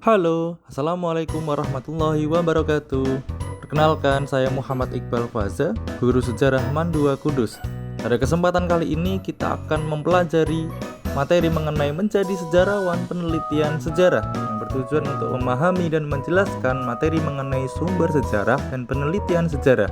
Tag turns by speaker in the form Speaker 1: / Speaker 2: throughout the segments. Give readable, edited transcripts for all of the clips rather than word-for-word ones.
Speaker 1: Halo, Assalamualaikum warahmatullahi wabarakatuh. Perkenalkan, saya Muhammad Iqbal Faza, guru sejarah Mandua Kudus. Pada kesempatan kali ini kita akan mempelajari materi mengenai menjadi sejarawan penelitian sejarah yang bertujuan untuk memahami dan menjelaskan materi mengenai sumber sejarah dan penelitian sejarah.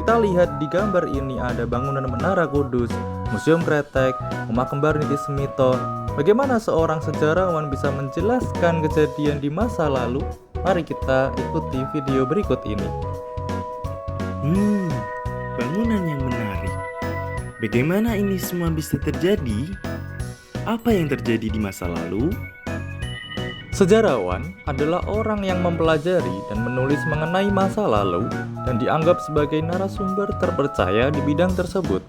Speaker 1: Kita lihat di gambar ini ada bangunan Menara Kudus, Museum Kretek, Rumah Kembar Niti Semito. Bagaimana seorang sejarawan bisa menjelaskan kejadian di masa lalu? Mari kita ikuti video berikut ini.
Speaker 2: Bangunan yang menarik. Bagaimana ini semua bisa terjadi? Apa yang terjadi di masa lalu?
Speaker 1: Sejarawan adalah orang yang mempelajari dan menulis mengenai masa lalu dan dianggap sebagai narasumber terpercaya di bidang tersebut.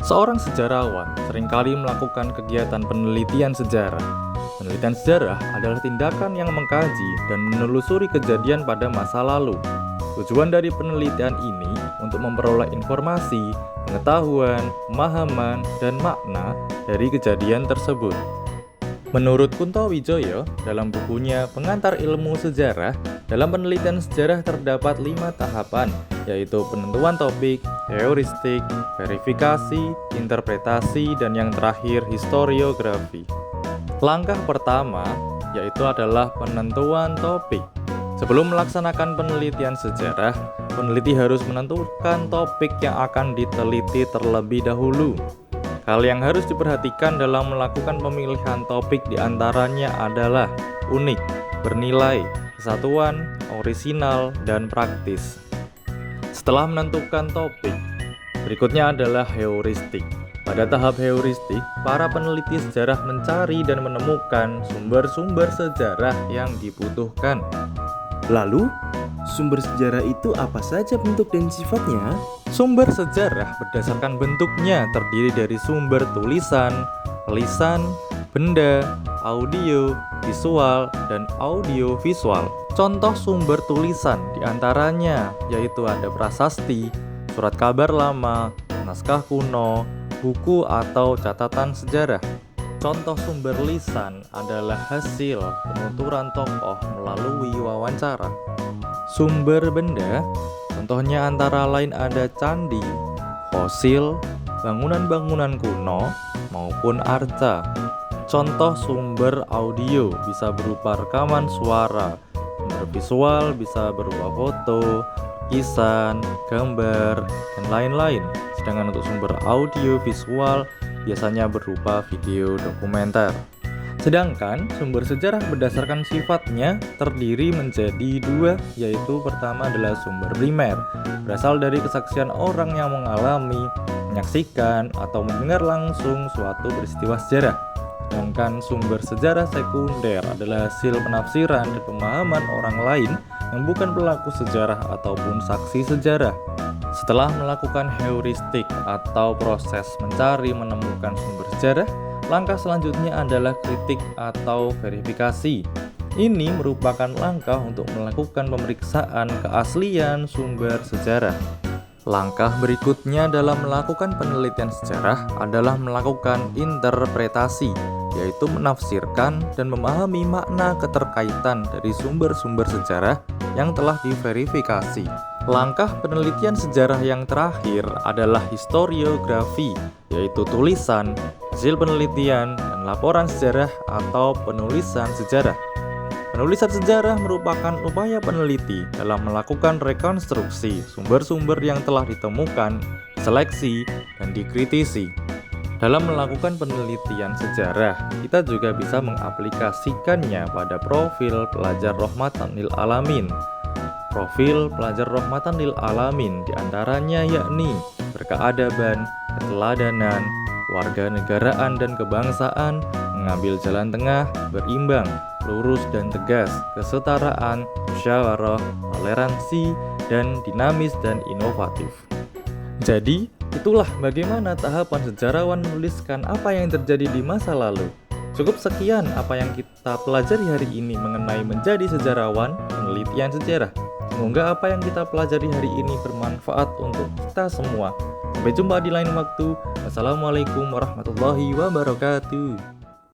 Speaker 1: Seorang sejarawan seringkali melakukan kegiatan penelitian sejarah. Penelitian sejarah adalah tindakan yang mengkaji dan menelusuri kejadian pada masa lalu. Tujuan dari penelitian ini untuk memperoleh informasi, pengetahuan, pemahaman, dan makna dari kejadian tersebut. Menurut Kunto Wijoyo, dalam bukunya Pengantar Ilmu Sejarah, dalam penelitian sejarah terdapat 5 tahapan, yaitu penentuan topik, heuristik, verifikasi, interpretasi, dan yang terakhir historiografi. Langkah pertama yaitu adalah penentuan topik. Sebelum melaksanakan penelitian sejarah, peneliti harus menentukan topik yang akan diteliti terlebih dahulu. Hal yang harus diperhatikan dalam melakukan pemilihan topik diantaranya adalah unik, bernilai, kesatuan, orisinal, dan praktis. Setelah menentukan topik, berikutnya adalah heuristik. Pada tahap heuristik, para peneliti sejarah mencari dan menemukan sumber-sumber sejarah yang dibutuhkan.
Speaker 2: Lalu, sumber sejarah itu apa saja bentuk dan sifatnya?
Speaker 1: Sumber sejarah berdasarkan bentuknya terdiri dari sumber tulisan, lisan, benda, audio, visual, dan audiovisual. Contoh sumber tulisan diantaranya yaitu ada prasasti, surat kabar lama, naskah kuno, buku atau catatan sejarah. Contoh sumber lisan adalah hasil penuturan tokoh melalui wawancara. Sumber benda, contohnya antara lain ada candi, fosil, bangunan-bangunan kuno, maupun arca. Contoh sumber audio bisa berupa rekaman suara. Sumber visual bisa berupa foto, lukisan, gambar, dan lain-lain. Sedangkan untuk sumber audio visual biasanya berupa video dokumenter. Sedangkan sumber sejarah berdasarkan sifatnya terdiri menjadi 2, yaitu pertama adalah sumber primer, berasal dari kesaksian orang yang mengalami, menyaksikan, atau mendengar langsung suatu peristiwa sejarah. Sedangkan sumber sejarah sekunder adalah hasil penafsiran dan pemahaman orang lain yang bukan pelaku sejarah ataupun saksi sejarah. Setelah melakukan heuristik atau proses mencari menemukan sumber sejarah, langkah selanjutnya adalah kritik atau verifikasi. Ini merupakan langkah untuk melakukan pemeriksaan keaslian sumber sejarah. Langkah berikutnya dalam melakukan penelitian sejarah adalah melakukan interpretasi, yaitu menafsirkan dan memahami makna keterkaitan dari sumber-sumber sejarah yang telah diverifikasi. Langkah penelitian sejarah yang terakhir adalah historiografi, yaitu tulisan, hasil penelitian, dan laporan sejarah atau penulisan sejarah. Penulisan sejarah merupakan upaya peneliti dalam melakukan rekonstruksi sumber-sumber yang telah ditemukan, seleksi, dan dikritisi. Dalam melakukan penelitian sejarah, kita juga bisa mengaplikasikannya pada profil pelajar Rahmatan lil Alamin. Profil pelajar Rahmatan lil Alamin diantaranya yakni berkeadaban, keteladanan, warganegaraan dan kebangsaan, mengambil jalan tengah, berimbang, lurus dan tegas, kesetaraan, musyawarah, toleransi, dan dinamis dan inovatif. Jadi, itulah bagaimana tahapan sejarawan menuliskan apa yang terjadi di masa lalu. Cukup sekian apa yang kita pelajari hari ini mengenai menjadi sejarawan penelitian sejarah. Semoga apa yang kita pelajari hari ini bermanfaat untuk kita semua. Sampai jumpa di lain waktu. Wassalamualaikum warahmatullahi wabarakatuh.